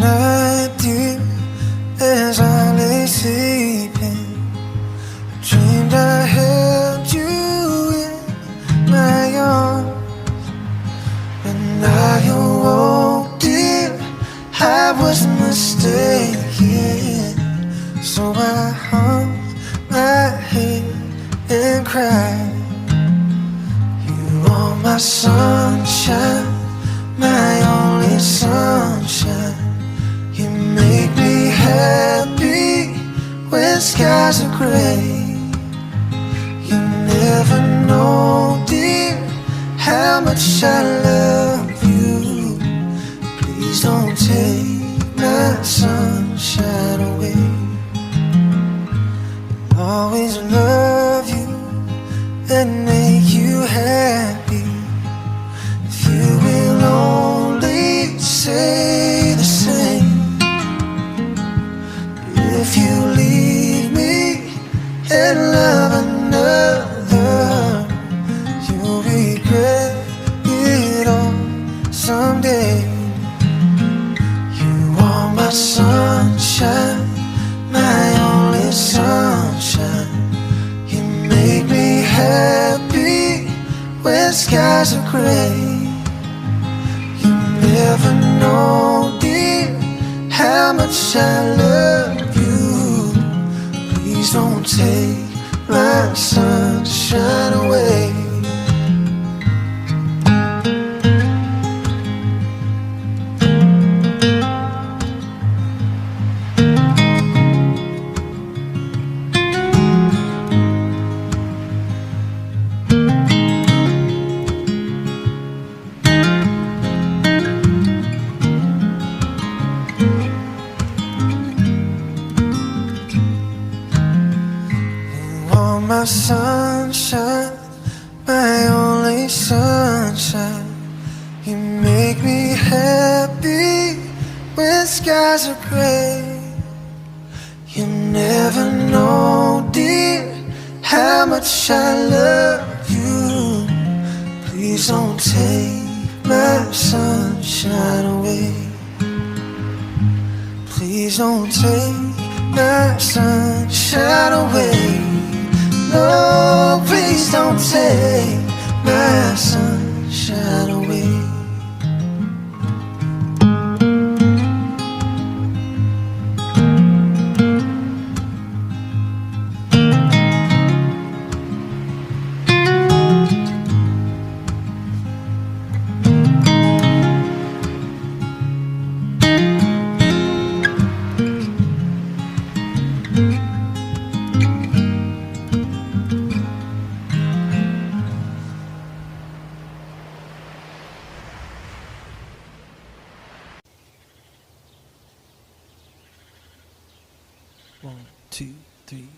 night, dear, as I lay sleeping, I dreamed I held you in my arms. When I awoke, dear, I was mistaken. So I hung my head and cried. You are my sunshine, my only sunshine. You make me happy when skies are gray. You never know, dear, how much I love you. Please don't take my sunshine away. I'll always love you and make you happy. If you will only say the same. If you leave me and love another, you'll regret it all someday. You are my sunshine, my only sunshine. You make me happy when skies are gray. You never know, dear, how much I love you. Please don't take my sunshine away. My sunshine, my only sunshine. You make me happy when skies are gray. You never know, dear, how much I love you. Please don't take my sunshine away. Please don't take my sunshine away. No, please don't take my sunshine away. One, two, three.